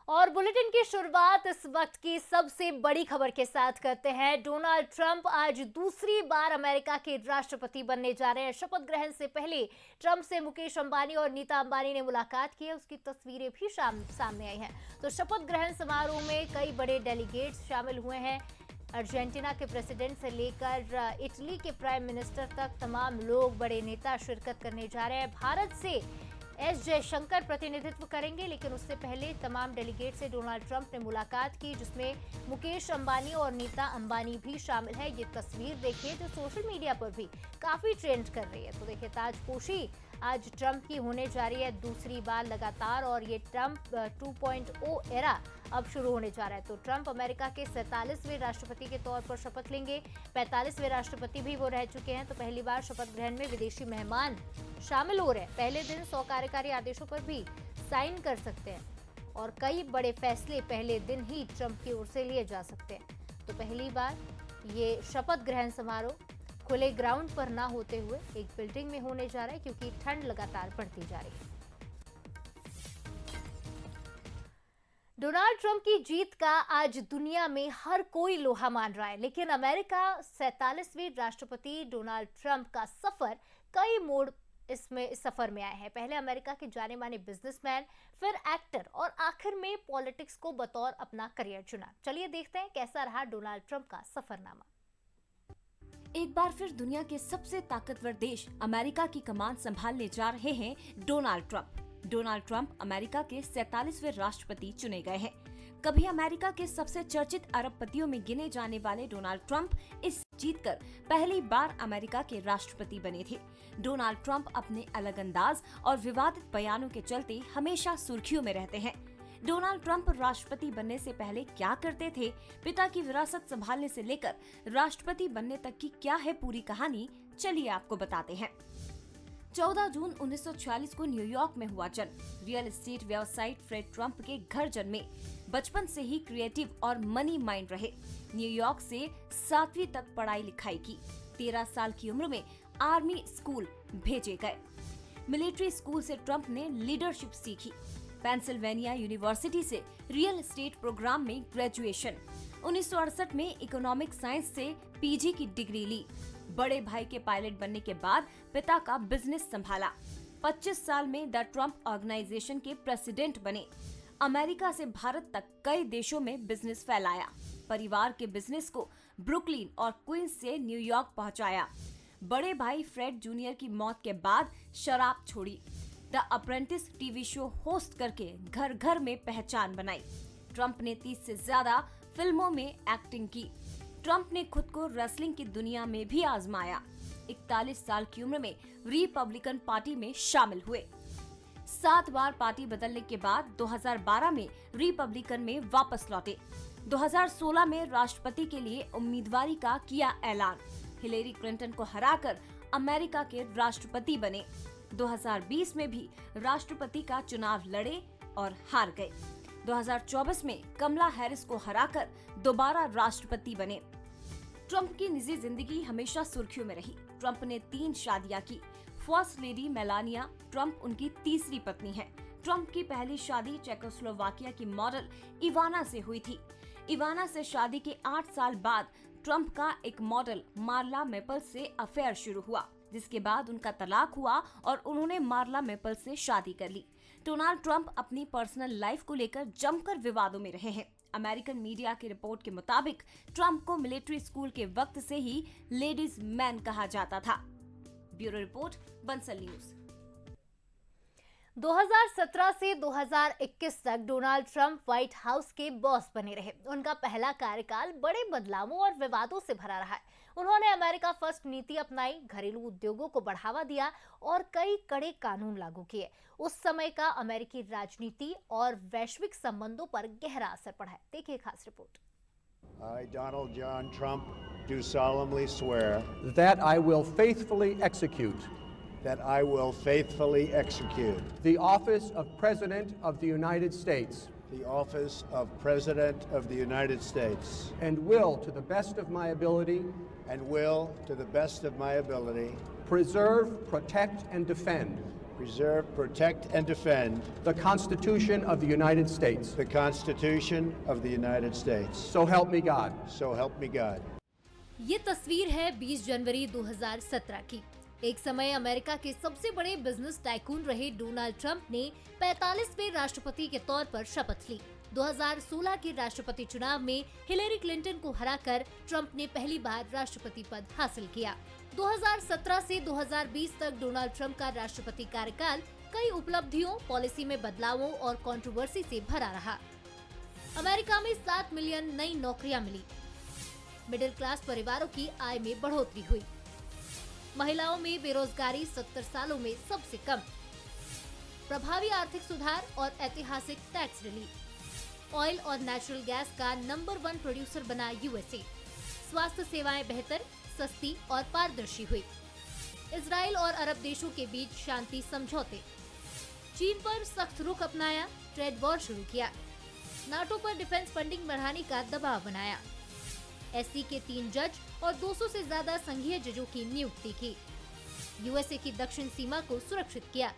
और बुलेटिन की शुरुआत इस वक्त की सबसे बड़ी खबर के साथ करते हैं। डोनाल्ड ट्रंप आज दूसरी बार अमेरिका के राष्ट्रपति बनने जा रहे हैं। शपथ ग्रहण से पहले ट्रंप से मुकेश अंबानी और नीता अंबानी ने मुलाकात की है। उसकी तस्वीरें भी सामने आई हैं। तो शपथ ग्रहण समारोह में कई बड़े डेलीगेट्स शामिल हुए हैं। अर्जेंटीना के प्रेसिडेंट से लेकर इटली के प्राइम मिनिस्टर तक तमाम लोग, बड़े नेता शिरकत करने जा रहे हैं। भारत से एस जयशंकर प्रतिनिधित्व करेंगे, लेकिन उससे पहले तमाम डेलीगेट से डोनाल्ड ट्रंप ने मुलाकात की, जिसमें मुकेश अंबानी और नीता अंबानी भी शामिल है। ये तस्वीर देखिए जो सोशल मीडिया पर भी काफी ट्रेंड कर रही है। तो देखिए, ताजपोशी आज ट्रंप की होने जा रही है दूसरी बार लगातार, और ये ट्रंप 2.0 एरा अब शुरू होने जा रहा है। तो ट्रंप अमेरिका के 47वें राष्ट्रपति के तौर पर शपथ लेंगे। 45वें राष्ट्रपति भी वो रह चुके हैं। तो पहली बार शपथ ग्रहण में विदेशी मेहमान शामिल हो रहे हैं। पहले दिन 100 कार्यकारी आदेशों पर भी साइन कर सकते हैं और कई बड़े फैसले पहले दिन ही ट्रंप की ओर से लिए जा सकते हैं। तो पहली बार ये शपथ ग्रहण समारोह खुले ग्राउंड पर ना होते हुए एक बिल्डिंग में होने जा रहा है, क्योंकि ठंड लगातार बढ़ती जा रही है। डोनाल्ड ट्रंप की जीत का आज दुनिया में हर कोई लोहा मान रहा है, लेकिन अमेरिका 47वें राष्ट्रपति डोनाल्ड ट्रंप का सफर कई मोड़ इस सफर में आए हैं। पहले अमेरिका के जाने माने बिजनेसमैन, फिर एक्टर और आखिर में पॉलिटिक्स को बतौर अपना करियर चुना। चलिए देखते हैं कैसा रहा डोनाल्ड ट्रंप का सफरनामा। एक बार फिर दुनिया के सबसे ताकतवर देश अमेरिका की कमान संभालने जा रहे हैं Donald Trump. Donald Trump America के 47वें राष्ट्रपति चुने गए हैं। कभी अमेरिका के सबसे चर्चित अरबपतियों में गिने जाने वाले डोनाल्ड ट्रंप इस जीतकर पहली बार अमेरिका के राष्ट्रपति बने थे। डोनाल्ड ट्रंप अपने अलग अंदाज और विवादित बयानों के चलते हमेशा सुर्खियों में रहते हैं। डोनाल्ड ट्रंप राष्ट्रपति बनने से पहले क्या करते थे, पिता की विरासत संभालने से लेकर राष्ट्रपति बनने तक की क्या है पूरी कहानी, चलिए आपको बताते हैं। 14 जून 1946 को न्यूयॉर्क में हुआ जन्म। रियल एस्टेट व्यवसायी फ्रेड ट्रंप के घर जन्मे। बचपन से ही क्रिएटिव और मनी माइंड रहे। न्यूयॉर्क से 7वीं तक पढ़ाई लिखाई की। 13 साल की उम्र में आर्मी स्कूल भेजे गए। मिलिट्री स्कूल से ट्रंप ने लीडरशिप सीखी। पेंसिल्वेनिया यूनिवर्सिटी से रियल एस्टेट प्रोग्राम में ग्रेजुएशन। 1968 में इकोनॉमिक साइंस से पीजी की डिग्री ली। बड़े भाई के पायलट बनने के बाद पिता का बिजनेस संभाला। 25 साल में द ट्रंप ऑर्गेनाइजेशन के प्रेसिडेंट बने। अमेरिका से भारत तक कई देशों में बिजनेस फैलाया। परिवार के बिजनेस को ब्रुकलिन और क्वींस से न्यूयॉर्क पहुंचाया। बड़े भाई फ्रेड जूनियर की मौत के बाद शराब छोड़ी। The apprentice TV show host करके घर घर में पहचान बनाई। ट्रंप ने 30 से ज्यादा फिल्मों में एक्टिंग की। ट्रंप ने खुद को रेसलिंग की दुनिया में भी आजमाया। 41 साल की उम्र में रिपब्लिकन पार्टी में शामिल हुए। 7 बार पार्टी बदलने के बाद 2012 में रिपब्लिकन में वापस लौटे। 2016 में राष्ट्रपति के लिए उम्मीदवारी का किया ऐलान। हिलेरी क्लिंटन को हराकर अमेरिका के राष्ट्रपति बने। 2020 में भी राष्ट्रपति का चुनाव लड़े और हार गए। 2024 में कमला हैरिस को हराकर दोबारा राष्ट्रपति बने। ट्रंप की निजी जिंदगी हमेशा सुर्खियों में रही। ट्रंप ने 3 शादियां की। फर्स्ट लेडी मेलानिया ट्रंप उनकी तीसरी पत्नी है। ट्रंप की पहली शादी चेकोस्लोवाकिया की मॉडल इवाना से हुई थी। इवाना से शादी के 8 साल बाद ट्रंप का एक मॉडल मार्ला मेपल से अफेयर शुरू हुआ, जिसके बाद उनका तलाक हुआ और उन्होंने मार्ला मेपल से शादी कर ली। डोनाल्ड ट्रंप अपनी पर्सनल लाइफ को लेकर जमकर विवादों में रहे हैं। अमेरिकन मीडिया की रिपोर्ट के मुताबिक ट्रंप को मिलिट्री स्कूल के वक्त से ही लेडीज मैन कहा जाता था। Bureau report, Bansal news. 2017 से 2021 तक डोनाल्ड ट्रंप व्हाइट हाउस के बॉस बने रहे। उनका पहला कार्यकाल बड़े बदलावों और विवादों से भरा रहा है। उन्होंने अमेरिका फर्स्ट नीति अपनाई, घरेलू उद्योगों को बढ़ावा दिया और कई कड़े कानून लागू किए। उस समय का अमेरिकी राजनीति और वैश्विक संबंधों पर गहरा असर पड़ा है। देखिए खास report. I, Donald John Trump, do solemnly swear that I will faithfully execute the office of President of the United States the office of President of the United States and will, to the best of my ability, preserve, protect, and defend preserve, protect, and defend the Constitution of the United States. the Constitution of the United States. So help me God. So help me God. ये तस्वीर है 20 जनवरी 2017 की। एक समय America के सबसे बड़े business tycoon रहे डोनाल्ड ट्रंप ने 45वें राष्ट्रपति के तौर पर शपथ ली। 2016 के राष्ट्रपति चुनाव में हिलेरी क्लिंटन को हराकर ट्रंप ने पहली बार राष्ट्रपति पद हासिल किया। 2017 से 2020 तक डोनाल्ड ट्रंप का राष्ट्रपति कार्यकाल कई उपलब्धियों, पॉलिसी में बदलावों और कंट्रोवर्सी से भरा रहा। अमेरिका में 7 मिलियन नई नौकरियां मिली। मिडिल क्लास परिवारों की आय में बढ़ोतरी हुई। महिलाओं में बेरोजगारी 70 सालों में सबसे कम। प्रभावी आर्थिक सुधार और ऐतिहासिक टैक्स रिलीफ। ऑयल और नेचुरल गैस का नंबर 1 प्रोड्यूसर बना यूएसए। स्वास्थ्य सेवाएं बेहतर, सस्ती और पारदर्शी हुई। इजराइल और अरब देशों के बीच शांति समझौते। चीन पर सख्त रुख अपनाया, ट्रेड वॉर शुरू किया। नाटो पर डिफेंस फंडिंग बढ़ाने का दबाव बनाया। एससी के 3 जज और 200 से ज्यादा संघीय जजों की नियुक्ति की। यूएसए की दक्षिण सीमा को सुरक्षित किया।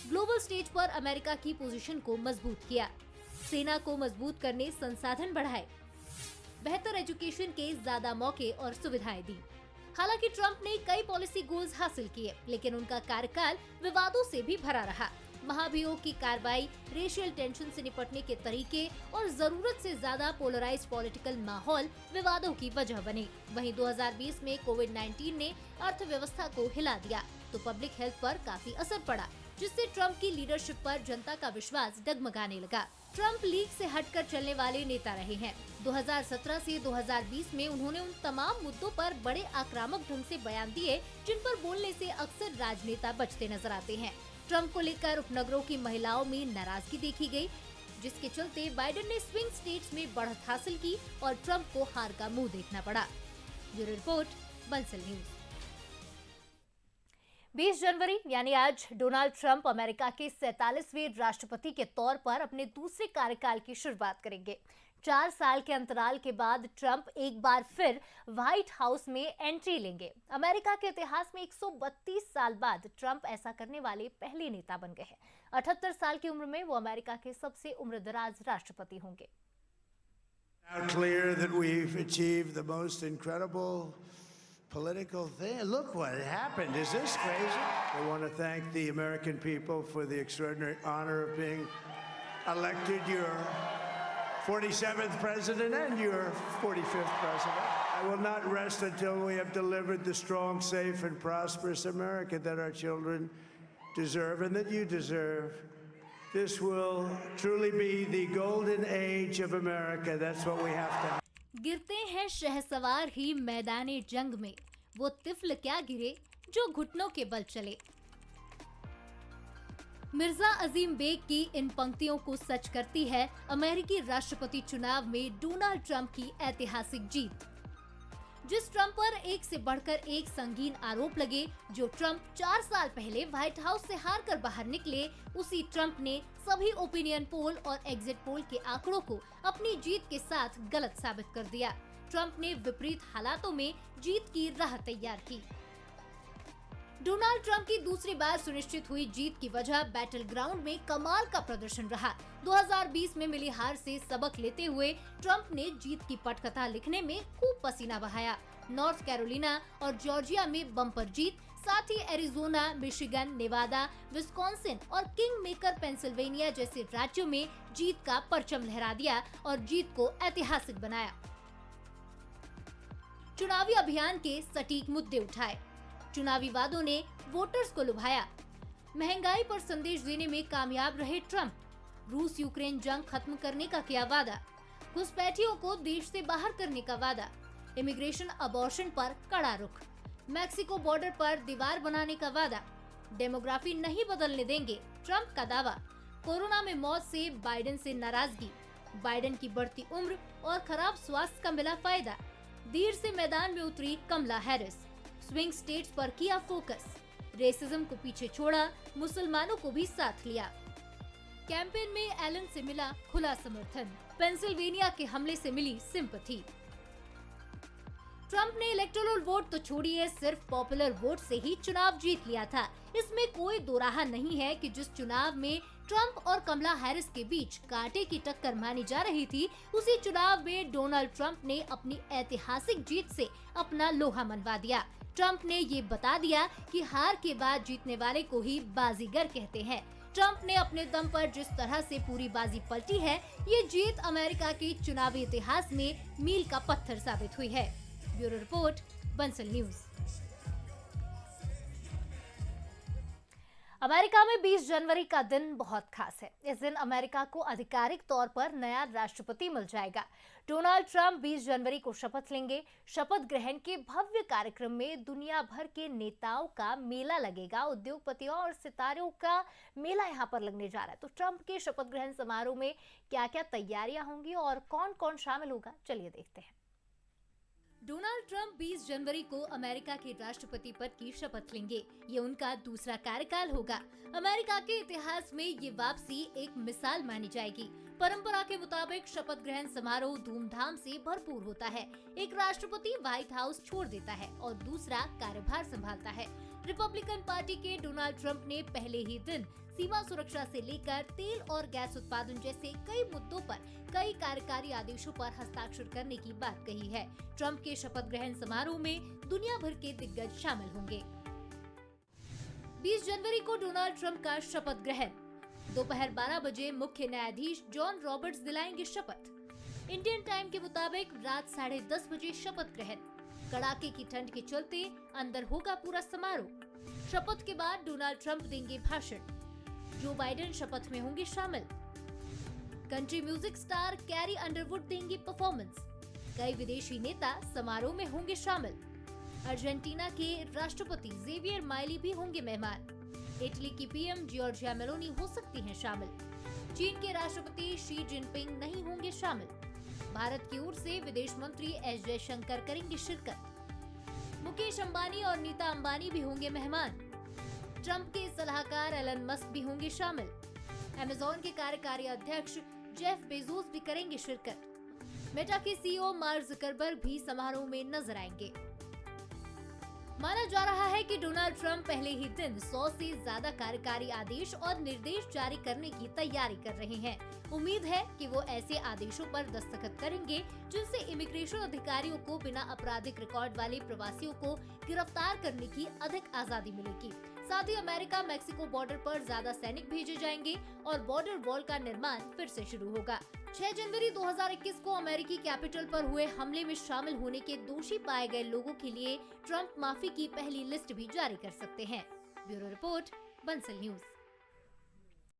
ग्लोबल स्टेज पर अमेरिका की पोजीशन को मजबूत किया। सेना को मजबूत करने संसाधन बढ़ाए। बेहतर एजुकेशन के ज्यादा मौके और सुविधाएं दी। हालांकि ट्रंप ने कई पॉलिसी गोल्स हासिल किए, लेकिन उनका कार्यकाल विवादों से भी भरा रहा। महाभियोग की कार्रवाई, रेशियल टेंशन से निपटने के तरीके और जरूरत से ज्यादा पोलराइज्ड पॉलिटिकल माहौल विवादों की वजह बने। वहीं 2020 में कोविड-19 ने अर्थव्यवस्था को हिला दिया, तो पब्लिक हेल्थ पर काफी असर पड़ा, जिससे ट्रंप की लीडरशिप पर जनता का विश्वास डगमगाने लगा। ट्रंप लीग से हटकर चलने वाले नेता रहे हैं। 2017 से 2020 में उन्होंने उन तमाम मुद्दों पर बड़े आक्रामक ढंग से बयान दिए जिन पर बोलने से अक्सर राजनेता बचते नजर आते हैं। ट्रंप को लेकर उपनगरों की महिलाओं में नाराजगी देखी गई, जिसके चलते बाइडेन ने स्विंग स्टेट्स में बढ़त हासिल की और ट्रंप को हार का मुंह देखना पड़ा। Bureau report, Bansal news. 20 जनवरी यानी आज डोनाल्ड ट्रंप अमेरिका के 47वें राष्ट्रपति के तौर पर अपने दूसरे कार्यकाल की शुरुआत करेंगे। 4 साल के अंतराल के बाद ट्रंप एक बार फिर व्हाइट हाउस में एंट्री लेंगे। अमेरिका के इतिहास में 132 साल बाद ट्रंप ऐसा करने वाले पहले नेता बन गए हैं। 78 साल की उम्र में वो अमेरिका के सबसे उम्रदराज राष्ट्रपति होंगे। Now clear that we've achieved the most incredible political thing. Look what happened. Is this crazy? I want to thank the American people for the extraordinary honor of being elected your 47th president and your 45th president. I will not rest until we have delivered the strong, safe, and prosperous America that our children deserve and that you deserve. This will truly be the golden age of America. That's what we have to have. गिरते हैं शहसवार ही मैदाने जंग में, वो तिफल क्या गिरे जो घुटनों के बल चले। मिर्जा अजीम बेग की इन पंक्तियों को सच करती है अमेरिकी राष्ट्रपति चुनाव में डोनाल्ड ट्रंप की ऐतिहासिक जीत। जिस ट्रंप पर एक से बढ़कर एक संगीन आरोप लगे, जो ट्रंप 4 साल पहले व्हाइट हाउस से हार कर बाहर निकले, उसी ट्रंप ने सभी ओपिनियन पोल और एग्जिट पोल के आंकड़ों को अपनी जीत के साथ गलत साबित कर दिया। ट्रंप ने विपरीत हालातों में जीत की राह तैयार की। डोनाल्ड ट्रंप की दूसरी बार सुनिश्चित हुई जीत की वजह बैटल ग्राउंड में कमाल का प्रदर्शन रहा। 2020 में मिली हार से सबक लेते हुए ट्रंप ने जीत की पटकथा लिखने में खूब पसीना बहाया। नॉर्थ कैरोलिना और जॉर्जिया में बम्पर जीत, साथ ही एरिजोना, मिशिगन, नेवादा, विस्कॉन्सिन और किंग मेकर पेंसिल्वेनिया जैसे राज्यों में जीत का परचम लहरा दिया और जीत को ऐतिहासिक बनाया। चुनावी अभियान के सटीक मुद्दे उठाए। चुनावी वादों ने वोटर्स को लुभाया। महंगाई पर संदेश देने में कामयाब रहे ट्रंप। रूस यूक्रेन जंग खत्म करने का किया वादा। घुसपैठियों को देश से बाहर करने का वादा। इमिग्रेशन अबॉर्शन पर कड़ा रुख। मैक्सिको बॉर्डर पर दीवार बनाने का वादा। डेमोग्राफी नहीं बदलने देंगे, ट्रंप का दावा। कोरोना में मौत से बाइडेन से नाराजगी। बाइडेन की बढ़ती उम्र और खराब स्वास्थ्य का मिला फायदा। देर से मैदान में उतरी कमला हैरिस। स्विंग स्टेट्स पर किया फोकस। रेसिज्म को पीछे छोड़ा, मुसलमानों को भी साथ लिया। कैंपेन में एलन से मिला खुला समर्थन। पेंसिल्वेनिया के हमले से मिली सिंपैथी। ट्रंप ने इलेक्टोरल वोट तो छोड़िए, सिर्फ पॉपुलर वोट से ही चुनाव जीत लिया था। इसमें कोई दो राह नहीं है कि जिस चुनाव में ट्रंप और कमला हैरिस के बीच कांटे की टक्कर मानी जा रही थी, उसी चुनाव में डोनाल्ड ट्रंप ने अपनी ऐतिहासिक जीत से अपना लोहा मनवा दिया। ट्रंप ने ये बता दिया कि हार के बाद जीतने वाले को ही बाजीगर कहते हैं। ट्रंप ने अपने दम पर जिस तरह से पूरी बाजी पलटी है, ये जीत अमेरिका के चुनावी इतिहास में मील का पत्थर साबित हुई है। Bureau report, Bansal news. America में 20 जनवरी का दिन बहुत खास है। इस दिन अमेरिका को आधिकारिक तौर पर नया राष्ट्रपति मिल जाएगा। डोनाल्ड ट्रंप 20 जनवरी को शपथ लेंगे। शपथ ग्रहण के भव्य कार्यक्रम में दुनिया भर के नेताओं का मेला लगेगा। उद्योगपतियों और सितारों का मेला यहाँ पर लगने जा रहा है। तो ट्रंप के शपथ ग्रहण समारोह में क्या-क्या तैयारियां होंगी और कौन-कौन शामिल होगा, चलिए देखते हैं। डोनाल्ड ट्रंप 20 जनवरी को अमेरिका के राष्ट्रपति पद की शपथ लेंगे। ये उनका दूसरा कार्यकाल होगा। अमेरिका के इतिहास में ये वापसी एक मिसाल मानी जाएगी। परंपरा के मुताबिक शपथ ग्रहण समारोह धूमधाम से भरपूर होता है। एक राष्ट्रपति व्हाइट हाउस छोड़ देता है और दूसरा कार्यभार संभालता है। रिपब्लिकन पार्टी के डोनाल्ड ट्रंप ने पहले ही दिन सीमा सुरक्षा से लेकर तेल और गैस उत्पादन जैसे कई मुद्दों पर कई कार्यकारी आदेशों पर हस्ताक्षर करने की बात कही है। ट्रंप के शपथ ग्रहण समारोह में दुनिया भर के दिग्गज शामिल होंगे। 20 जनवरी को डोनाल्ड ट्रंप का शपथ ग्रहण। दोपहर 12 बजे मुख्य न्यायाधीश जॉन रॉबर्ट्स दिलाएंगे शपथ। इंडियन टाइम के मुताबिक रात 10:30 बजे शपथ ग्रहण। कड़ाके की ठंड के चलते अंदर होगा पूरा समारोह। शपथ के बाद डोनाल्ड ट्रंप देंगे भाषण। जो बाइडेन शपथ में होंगे शामिल। Country music star Carrie Underwood देंगी परफॉर्मेंस। कई विदेशी नेता समारोह में होंगे शामिल। अर्जेंटीना के राष्ट्रपति जेवियर माइली भी होंगे मेहमान। इटली की पीएम जॉर्जिया मेलोनी हो सकती हैं शामिल। चीन के राष्ट्रपति शी जिनपिंग नहीं होंगे शामिल। भारत की ओर से विदेश मंत्री एस जयशंकर करेंगे शिरकत। मुकेश अंबानी और नीता अंबानी भी होंगे मेहमान। ट्रंप के सलाहकार एलन मस्क भी होंगे शामिल। अमेज़न के कार्यकारी अध्यक्ष जेफ बेजोस भी करेंगे शिरकत। मेटा के सीईओ मार्क जुकरबर्ग भी समारोह में नजर आएंगे। माना जा रहा है कि डोनाल्ड ट्रंप पहले ही दिन 100 से ज्यादा कार्यकारी आदेश और निर्देश जारी करने की तैयारी कर रहे हैं। उम्मीद है कि वो ऐसे आदेशों पर दस्तखत करेंगे जिनसे इमिग्रेशन अधिकारियों को बिना आपराधिक रिकॉर्ड वाले प्रवासियों को गिरफ्तार करने की अधिक आजादी मिलेगी। साथ ही अमेरिका मैक्सिको बॉर्डर पर ज्यादा सैनिक भेजे जाएंगे और बॉर्डर वॉल का निर्माण फिर से शुरू होगा। 6 जनवरी 2021 को अमेरिकी कैपिटल पर हुए हमले में शामिल होने के दोषी पाए गए लोगों के लिए ट्रंप माफी की पहली लिस्ट भी जारी कर सकते हैं। Bureau report, Bansal news.